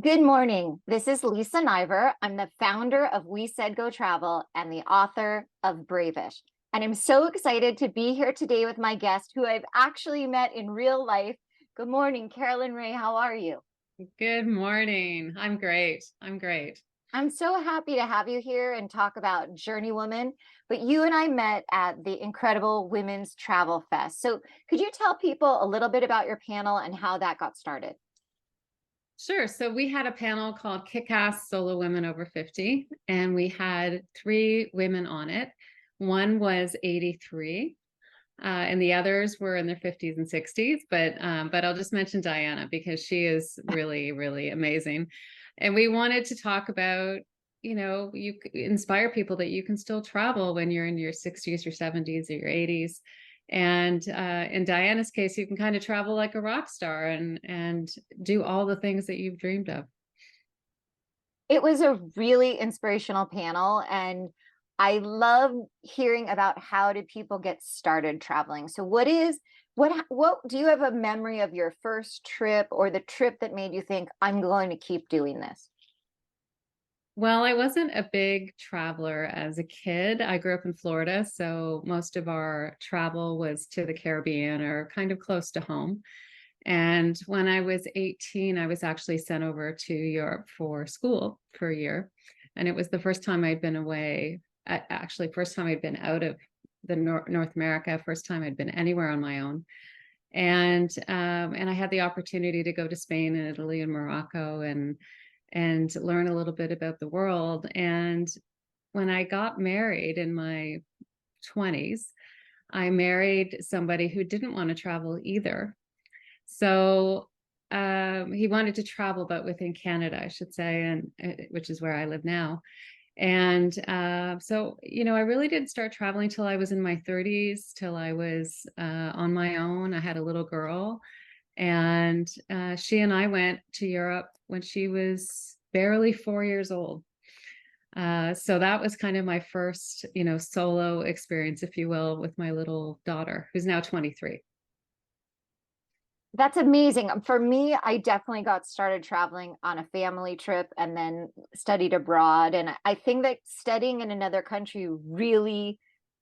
Good morning. This is Lisa Niver. I'm the founder of We Said Go Travel and the author of Bravish. And I'm so excited to be here today with my guest who I've actually met in real life. Good morning, Carolyn Ray. How are you? Good morning. I'm great. I'm great. I'm so happy to have you here and talk about JourneyWoman. But you and I met at the Incredible Women's Travel Fest. So could you tell people a little bit about your panel and how that got started? Sure. So we had a panel called Kick-Ass Solo Women Over 50, and we had three women on it. One was 83, and the others were in their 50s and 60s. But I'll just mention Diana because she is really, really amazing. And we wanted to talk about, you inspire people that you can still travel when you're in your 60s, your 70s, or your 80s. And in Diana's case, you can kind of travel like a rock star and do all the things that you've dreamed of. It was a really inspirational panel, and I love hearing about how did people get started traveling. So what do you have a memory of your first trip or the trip that made you think I'm going to keep doing this? Well, I wasn't a big traveler as a kid. I grew up in Florida, so most of our travel was to the Caribbean or kind of close to home. And when I was 18, I was actually sent over to Europe for school for a year. And it was the first time I'd been away, actually, first time I'd been out of the North America, first time I'd been anywhere on my own. And I had the opportunity to go to Spain and Italy and Morocco and learn a little bit about the world. And when I got married in my 20s, I married somebody who didn't want to travel either. So he wanted to travel, but within Canada, I should say, and which is where I live now. And I really didn't start traveling till I was in my 30s, till I was on my own. I had a little girl, and she and I went to Europe when she was barely 4 years old. So that was kind of my first, solo experience, if you will, with my little daughter, who's now 23. That's amazing. For me, I definitely got started traveling on a family trip and then studied abroad. And I think that studying in another country really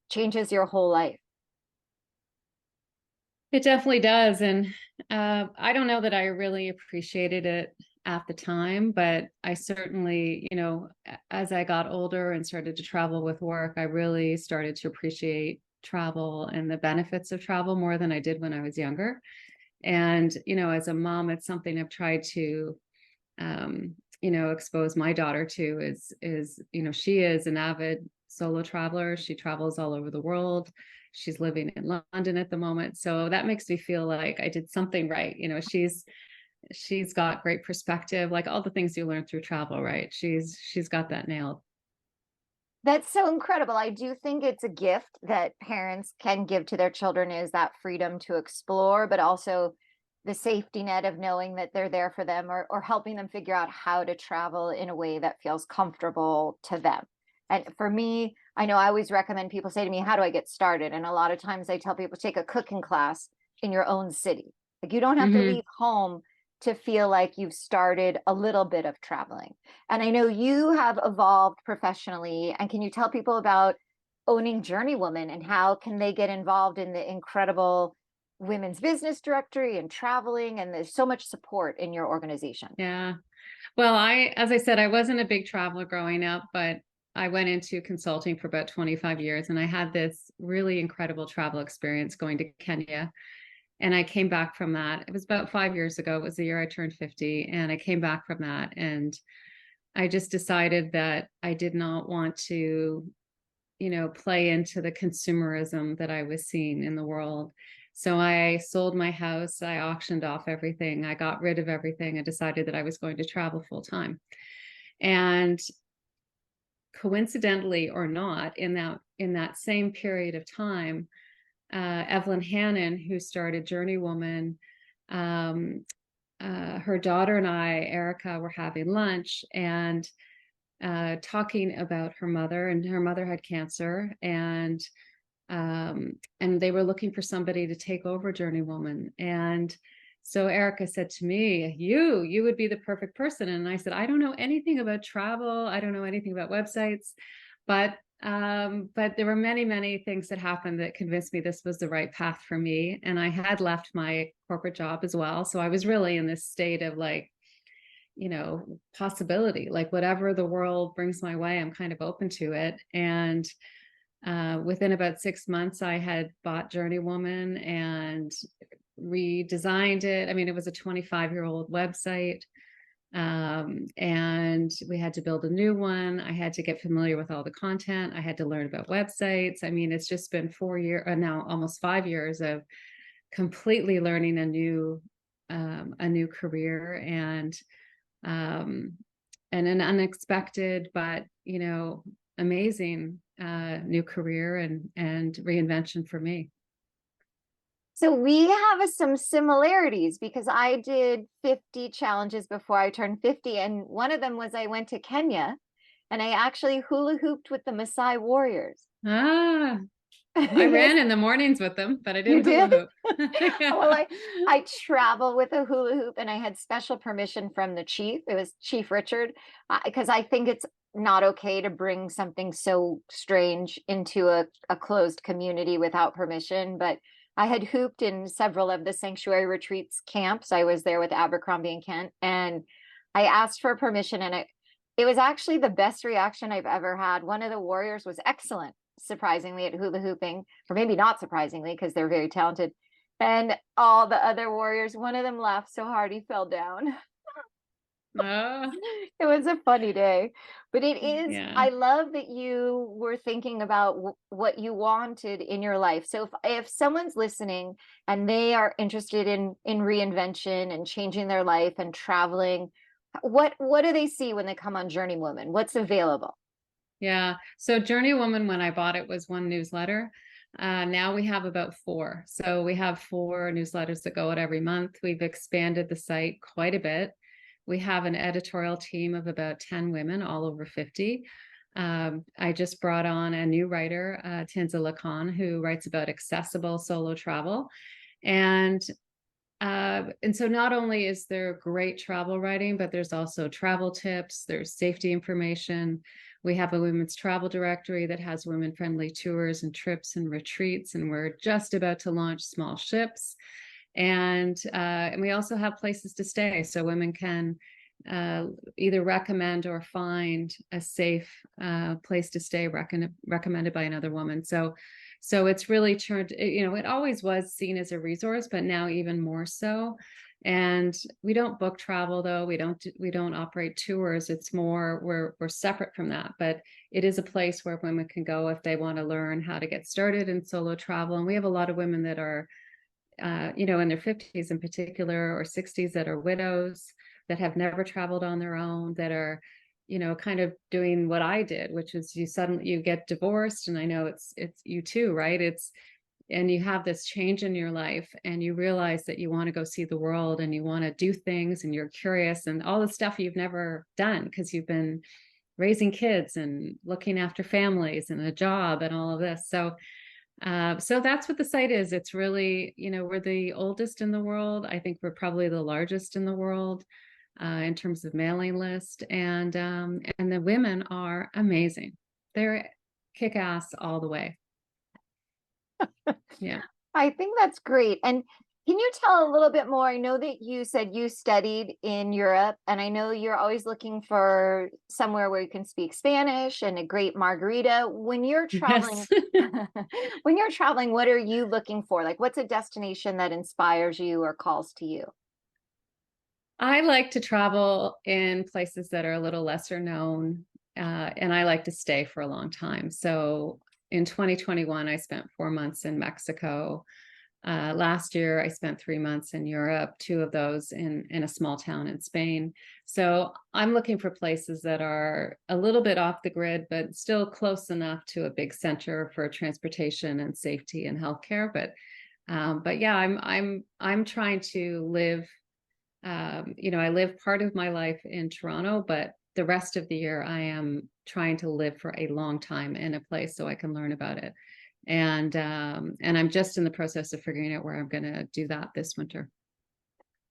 changes your whole life. It definitely does. And I don't know that I really appreciated it at the time, but I certainly, as I got older and started to travel with work, I really started to appreciate travel and the benefits of travel more than I did when I was younger. And, as a mom, it's something I've tried to, expose my daughter to is, she is an avid solo traveler. She travels all over the world. She's living in London at the moment. So that makes me feel like I did something right. She's got great perspective, like all the things you learn through travel, right? She's got that nailed. That's so incredible. I do think it's a gift that parents can give to their children is that freedom to explore, but also the safety net of knowing that they're there for them or helping them figure out how to travel in a way that feels comfortable to them. And for me, I know I always recommend people say to me, how do I get started? And a lot of times I tell people take a cooking class in your own city. Like you don't have to Hmm. leave home to feel like you've started a little bit of traveling. And I know you have evolved professionally. And can you tell people about owning JourneyWoman and how can they get involved in the incredible women's business directory and traveling? And there's so much support in your organization. Yeah. Well, as I said, I wasn't a big traveler growing up, but I went into consulting for about 25 years and I had this really incredible travel experience going to Kenya. And I came back from that. It was about 5 years ago. It was the year I turned 50. And I came back from that. And I just decided that I did not want to, play into the consumerism that I was seeing in the world. So I sold my house. I auctioned off everything. I got rid of everything. I decided that I was going to travel full time. And coincidentally or not, in that same period of time, Evelyn Hannon, who started JourneyWoman, um, her daughter and I, Erica, were having lunch and talking about her mother, and her mother had cancer, and they were looking for somebody to take over JourneyWoman. And So Erica said to me, you would be the perfect person. And I said, I don't know anything about travel. I don't know anything about websites, but there were many, many things that happened that convinced me this was the right path for me. And I had left my corporate job as well. So I was really in this state of like, possibility, like whatever the world brings my way, I'm kind of open to it. And within about 6 months, I had bought JourneyWoman and redesigned it. I mean, it was a 25-year-old website. And we had to build a new one. I had to get familiar with all the content. I had to learn about websites. I mean, it's just been 4 years, now almost 5 years of completely learning a new career and an unexpected, but amazing new career and reinvention for me. So we have some similarities because I did 50 challenges before I turned 50. And one of them was I went to Kenya and I actually hula hooped with the Maasai warriors. Ah, I ran in the mornings with them, but I You didn't hula did? hoop. Yeah. Well, I travel with a hula hoop and I had special permission from the chief. It was Chief Richard, because I think it's not okay to bring something so strange into a closed community without permission. But I had hooped in several of the sanctuary retreats camps. I was there with Abercrombie and Kent, and I asked for permission, and it was actually the best reaction I've ever had. One of the warriors was excellent, surprisingly, at hula hooping, or maybe not surprisingly, because they're very talented. And all the other warriors, one of them laughed so hard he fell down. Oh, It was a funny day, but it is, yeah. I love that you were thinking about what you wanted in your life. So if someone's listening and they are interested in reinvention and changing their life and traveling, what do they see when they come on JourneyWoman? What's available? Yeah. So JourneyWoman, when I bought it, was one newsletter. Now we have about four. So we have four newsletters that go out every month. We've expanded the site quite a bit. We have an editorial team of about 10 women, all over 50. I just brought on a new writer, Tanzila Khan, who writes about accessible solo travel. And so not only is there great travel writing, but there's also travel tips, there's safety information. We have a women's travel directory that has women-friendly tours and trips and retreats, and we're just about to launch small ships. And we also have places to stay, so women can either recommend or find a safe place to stay recommended by another woman. So it's really turned, it always was seen as a resource, but now even more so. And we don't book travel, though. We don't operate tours. It's more, we're separate from that, but it is a place where women can go if they want to learn how to get started in solo travel. And we have a lot of women that are in their 50s in particular, or 60s, that are widows, that have never traveled on their own, that are, kind of doing what I did, which is you get divorced. And I know it's you too, right? And you have this change in your life and you realize that you want to go see the world and you want to do things and you're curious and all the stuff you've never done because you've been raising kids and looking after families and a job and all of this. So that's what the site is. It's really, we're the oldest in the world. I think we're probably the largest in the world in terms of mailing list. And the women are amazing. They're kick-ass all the way. Yeah. I think that's great. And can you tell a little bit more? I know that you said you studied in Europe, and I know you're always looking for somewhere where you can speak Spanish and a great margarita. When you're traveling, Yes. when you're traveling, what are you looking for? Like, what's a destination that inspires you or calls to you? I like to travel in places that are a little lesser known, and I like to stay for a long time. So in 2021, I spent 4 months in Mexico. Last year, I spent 3 months in Europe, two of those in a small town in Spain. So I'm looking for places that are a little bit off the grid, but still close enough to a big center for transportation and safety and healthcare. But yeah, I'm trying to live. I live part of my life in Toronto, but the rest of the year I am trying to live for a long time in a place so I can learn about it. And I'm just in the process of figuring out where I'm going to do that this winter.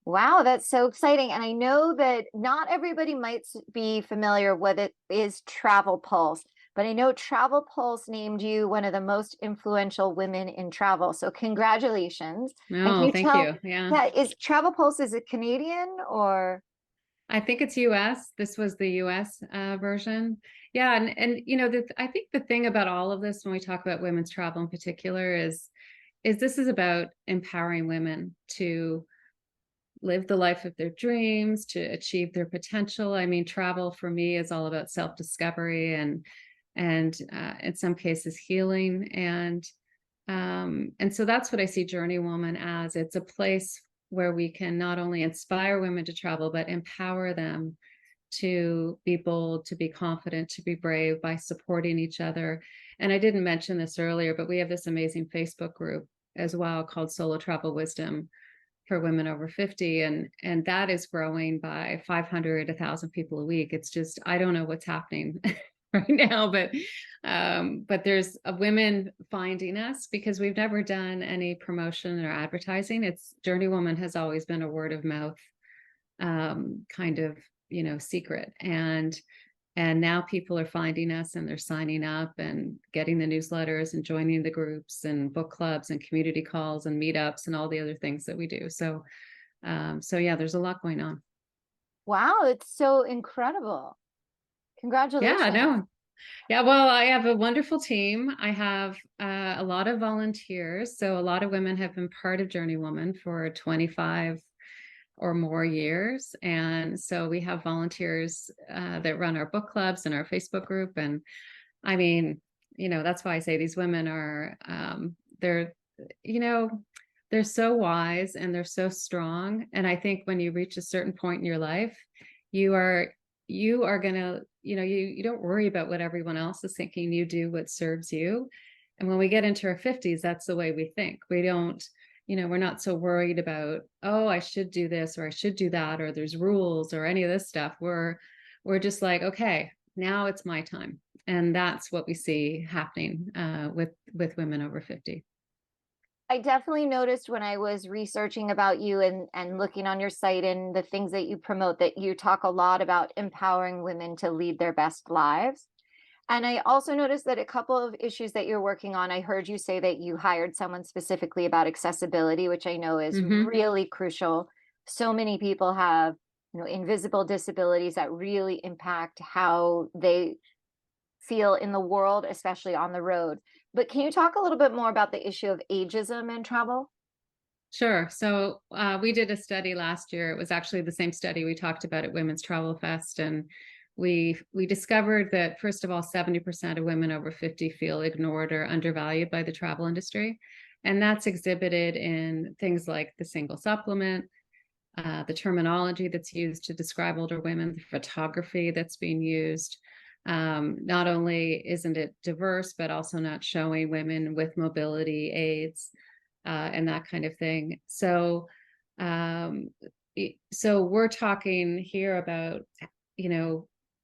Wow, that's so exciting. And I know that not everybody might be familiar with it is Travel Pulse, but I know Travel Pulse named you one of the most influential women in travel. So congratulations. And can No, you thank tell, you. Yeah. yeah, is Travel Pulse, is it Canadian or? I think it's US. This was the US version. Yeah, and I think the thing about all of this when we talk about women's travel in particular is this is about empowering women to live the life of their dreams, to achieve their potential. I mean, travel for me is all about self-discovery and in some cases healing and so that's what I see JourneyWoman as. It's a place where we can not only inspire women to travel, but empower them to be bold, to be confident, to be brave by supporting each other. And I didn't mention this earlier, but we have this amazing Facebook group as well called Solo Travel Wisdom for women over 50. And that is growing by 500, 1,000 people a week. It's just, I don't know what's happening right now, but there's women finding us because we've never done any promotion or advertising. It's JourneyWoman has always been a word of mouth kind of secret, and now people are finding us and they're signing up and getting the newsletters and joining the groups and book clubs and community calls and meetups and all the other things that we do. So yeah, there's a lot going on. Wow, it's so incredible. Yeah, Congratulations. no. Yeah, well, I have a wonderful team. I have a lot of volunteers. So a lot of women have been part of JourneyWoman for 25 or more years. And so we have volunteers that run our book clubs and our Facebook group. And I mean, that's why I say these women are, they're, you know, they're so wise and they're so strong. And I think when you reach a certain point in your life, you are, you are going to, you don't worry about what everyone else is thinking. You do what serves you. And when we get into our 50s, that's the way we think. We don't, we're not so worried about, oh, I should do this or I should do that, or there's rules or any of this stuff. We're just like, okay, now it's my time. And that's what we see happening with women over 50. I definitely noticed when I was researching about you and looking on your site and the things that you promote that you talk a lot about empowering women to lead their best lives. And I also noticed that a couple of issues that you're working on, I heard you say that you hired someone specifically about accessibility, which I know is Mm-hmm. really crucial. So many people have, invisible disabilities that really impact how they feel in the world, especially on the road. But can you talk a little bit more about the issue of ageism in travel? Sure. So we did a study last year. It was actually the same study we talked about at Women's Travel Fest, and we discovered that first of all, 70% of women over 50 feel ignored or undervalued by the travel industry, and that's exhibited in things like the single supplement, the terminology that's used to describe older women, the photography that's being used. Not only isn't it diverse, but also not showing women with mobility aids and that kind of thing. Um, so we're talking here about,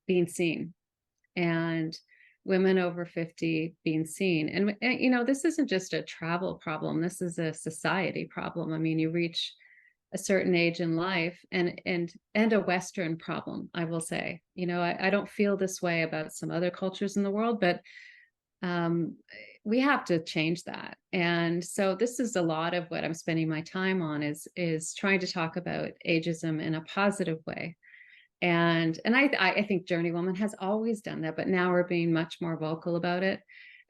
being seen and women over 50 being seen. And this isn't just a travel problem. This is a society problem. I mean, you reach a certain age in life and a Western problem, I will say. I don't feel this way about some other cultures in the world, but um, we have to change that. And so this is a lot of what I'm spending my time on is trying to talk about ageism in a positive way. And I think JourneyWoman has always done that, but now we're being much more vocal about it.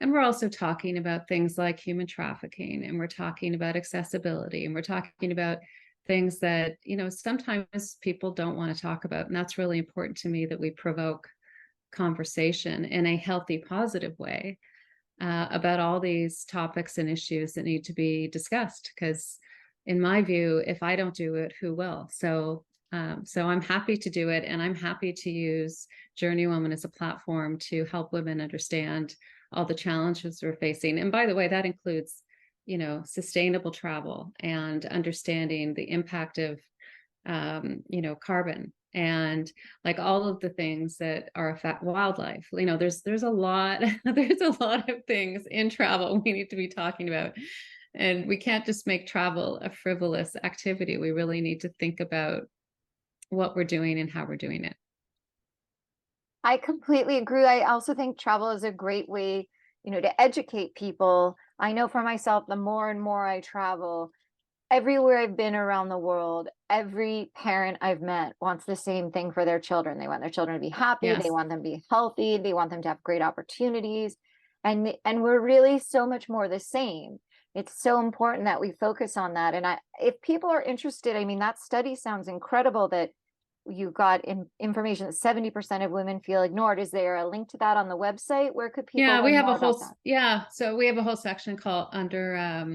And we're also talking about things like human trafficking, and we're talking about accessibility, and we're talking about things that, sometimes people don't want to talk about. And that's really important to me, that we provoke conversation in a healthy, positive way about all these topics and issues that need to be discussed. Because in my view, if I don't do it, who will? So I'm happy to do it, and I'm happy to use JourneyWoman as a platform to help women understand all the challenges we're facing. And by the way, that includes, sustainable travel and understanding the impact of, carbon and like all of the things that are affect wildlife. There's a lot there's a lot of things in travel we need to be talking about. And we can't just make travel a frivolous activity. We really need to think about what we're doing and how we're doing it. I completely agree. I also think travel is a great way, to educate people. I know for myself, the more and more I travel, everywhere I've been around the world, every parent I've met wants the same thing for their children. They want their children to be happy, they Yes. want them to be healthy, they want them to have great opportunities. And we're really so much more the same. It's so important that we focus on that. And if people are interested, I mean, that study sounds incredible that you got information that 70% of women feel ignored. Is there a link to that on the website? Where could people Yeah, we learn have a more whole, about that? yeah. So we have a whole section called under, I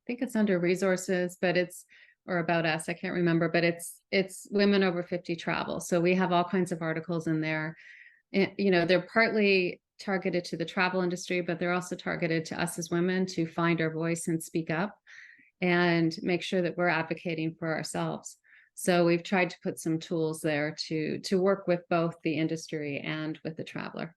think it's under resources, but it's, or about us, I can't remember, but it's women over 50 travel. So we have all kinds of articles in there. And, they're partly targeted to the travel industry, but they're also targeted to us as women to find our voice and speak up and make sure that we're advocating for ourselves. So we've tried to put some tools there to work with both the industry and with the traveler.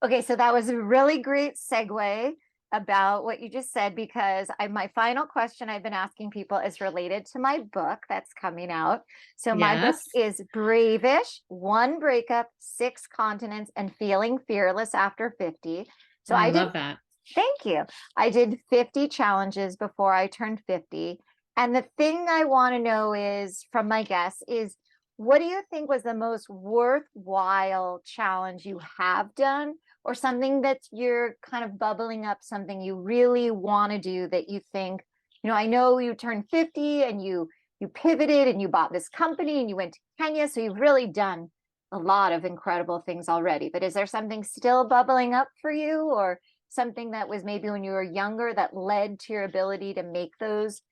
Okay, so that was a really great segue about what you just said, because my final question I've been asking people is related to my book that's coming out. So my book Yes, is Bravish: One Breakup, Six Continents, and Feeling Fearless After 50. So I I did, love that. thank you. I did 50 challenges before I turned 50. And the thing I want to know is from my guests is, what do you think was the most worthwhile challenge you have done, or something that you're kind of bubbling up, something you really want to do that you think, I know you turned 50 and you pivoted and you bought this company and you went to Kenya, so you've really done a lot of incredible things already. But is there something still bubbling up for you, or something that was maybe when you were younger that led to your ability to make those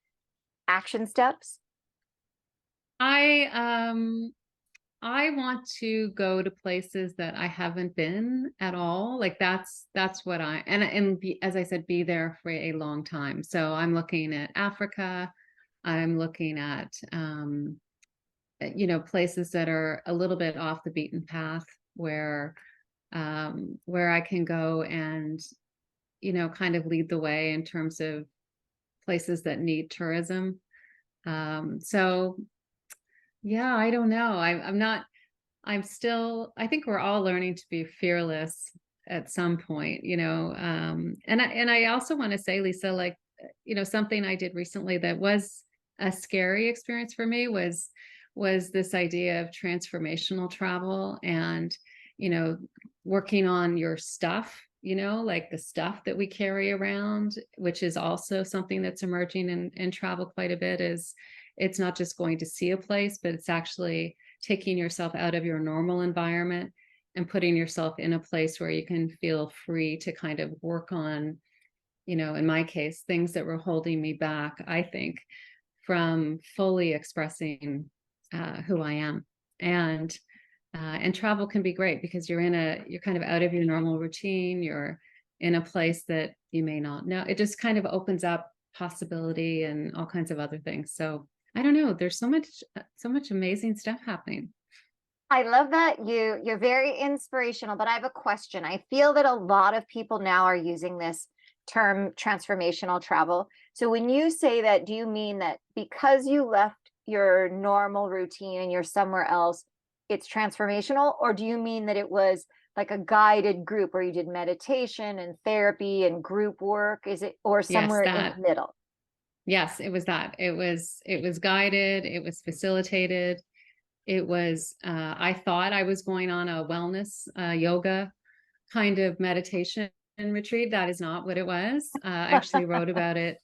action steps? I I want to go to places that I haven't been at all. Like that's what and be, as I said, be there for a long time. So I'm looking at Africa. I'm looking at places that are a little bit off the beaten path where I can go and kind of lead the way in terms of places that need tourism. So yeah, I don't know. I'm not, I'm still, I think we're all learning to be fearless at some point, and I also want to say, Lisa, like, something I did recently that was a scary experience for me was this idea of transformational travel and, you know, working on your stuff, like the stuff that we carry around, which is also something that's emerging in travel quite a bit, is it's not just going to see a place, but it's actually taking yourself out of your normal environment and putting yourself in a place where you can feel free to kind of work on, in my case, things that were holding me back, I think, from fully expressing who I am. And travel can be great because you're kind of out of your normal routine. You're in a place that you may not know. It just kind of opens up possibility and all kinds of other things. So I don't know. There's so much amazing stuff happening. I love that you're very inspirational, but I have a question. I feel that a lot of people now are using this term transformational travel. So when you say that, do you mean that because you left your normal routine and you're somewhere else, it's transformational? Or do you mean that it was like a guided group where you did meditation and therapy and group work? Is it, or Yes, somewhere in the middle? yes, it was that. It was guided, it was facilitated. It was I thought I was going on a wellness yoga kind of meditation retreat. That is not what it was. I actually wrote about it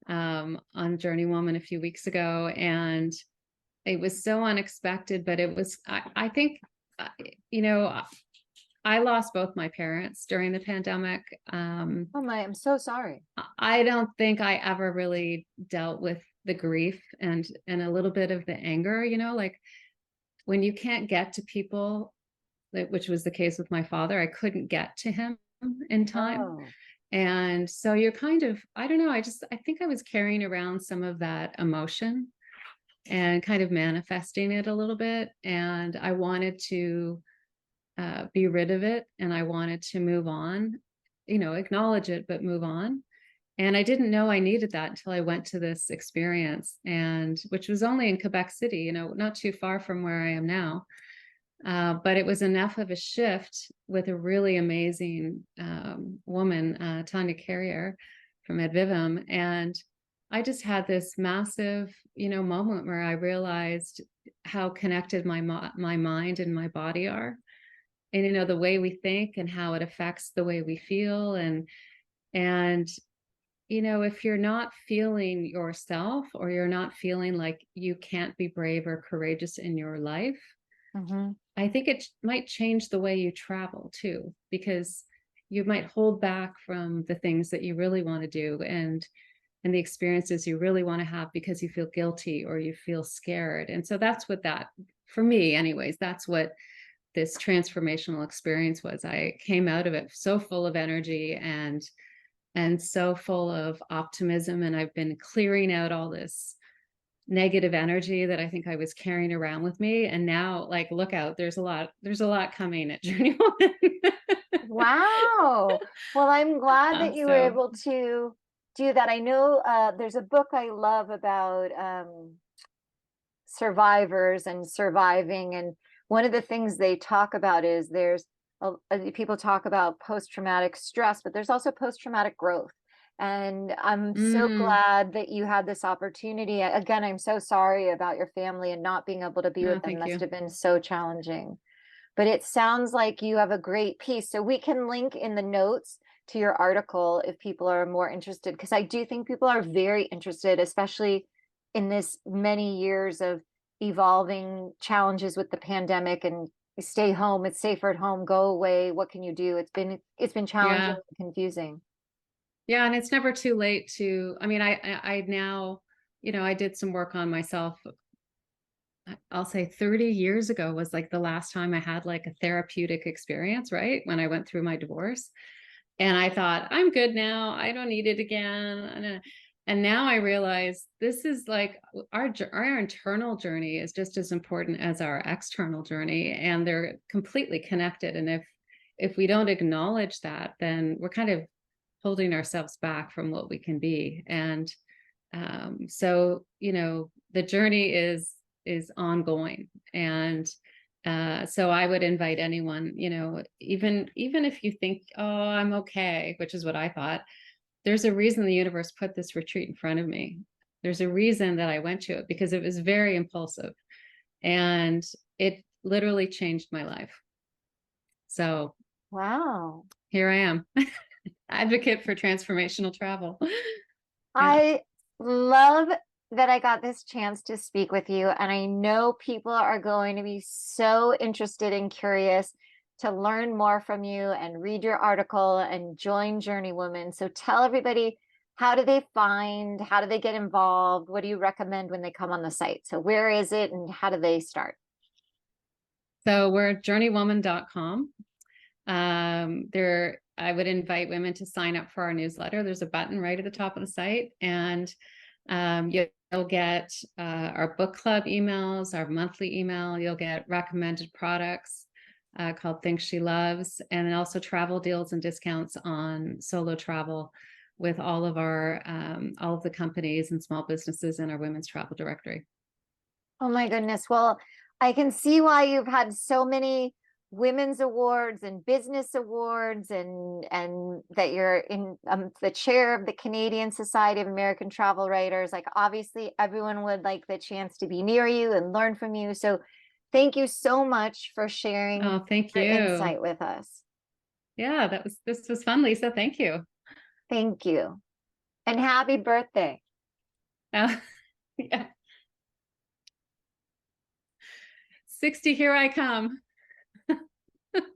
on JourneyWoman a few weeks ago, and it was so unexpected, but it was, I think, uh, you know, I lost both my parents during the pandemic. Oh my, I'm so sorry. I don't think I ever really dealt with the grief and a little bit of the anger, like when you can't get to people, which was the case with my father. I couldn't get to him in time. Oh. And so you're kind of, I don't know, I think I was carrying around some of that emotion and kind of manifesting it a little bit. And I wanted to be rid of it, and I wanted to move on, acknowledge it, but move on. And I didn't know I needed that until I went to this experience, and which was only in Quebec City, you know, not too far from where I am now. But it was enough of a shift with a really amazing woman, Tanya Carrier from Ed Vivum. And I just had this massive, you know, moment where I realized how connected my mind and my body are. And, you know, the way we think and how it affects the way we feel. And, you know, if you're not feeling yourself, or you're not feeling like you can't be brave or courageous in your life, Mm-hmm. I think it might change the way you travel too, because you might hold back from the things that you really want to do, and the experiences you really want to have, because you feel guilty or you feel scared. And so that's what that, for me anyways, that's what this transformational experience was. I came out of it so full of energy and so full of optimism, and I've been clearing out all this negative energy that I think I was carrying around with me. And now, like, look out, there's a lot coming at JourneyWoman. Wow. Well, I'm glad that you were So able to do that. I know there's a book I love about survivors and surviving. And one of the things they talk about is people talk about post-traumatic stress, but there's also post-traumatic growth. And I'm so mm, glad that you had this opportunity. Again, I'm so sorry about your family, and not being able to be no, with them thank must you. have been so challenging. But it sounds like you have a great piece. So we can link in the notes to your article if people are more interested, because I do think people are very interested, especially in this many years of evolving challenges with the pandemic, and stay home, it's safer at home, go away, what can you do? It's been challenging Yeah. and confusing. Yeah. And it's never too late to, I mean, I now, you know, I did some work on myself. I'll say 30 years ago was like the last time I had like a therapeutic experience, right? When I went through my divorce. And I thought, I'm good now. I don't need it again. And now I realize this is like our internal journey is just as important as our external journey, and they're completely connected. And if we don't acknowledge that, then we're kind of holding ourselves back from what we can be. And so, you know, the journey is ongoing. And so I would invite anyone, you know, even if you think, oh, I'm okay, which is what I thought, there's a reason the universe put this retreat in front of me. There's a reason that I went to it, because it was very impulsive, and it literally changed my life. So Wow. here I am, advocate for transformational travel. Yeah. I love that I got this chance to speak with you. And I know people are going to be so interested and curious to learn more from you and read your article and join JourneyWoman. So tell everybody, how do they get involved? What do you recommend when they come on the site? So where is it and how do they start? So we're at journeywoman.com. There, I would invite women to sign up for our newsletter. There's a button right at the top of the site, and you'll get our book club emails, our monthly email. You'll get recommended products called Things She Loves, and then also travel deals and discounts on solo travel with all of the companies and small businesses in our women's travel directory. Oh my goodness. Well, I can see why you've had so many women's awards and business awards, and that you're in the chair of the Canadian Society of American Travel Writers. Like, obviously everyone would like the chance to be near you and learn from you. So thank you so much for sharing Oh, thank your you. insight with us. Yeah, this was fun, Lisa. Thank you. Thank you. And happy birthday. Yeah. 60, here I come.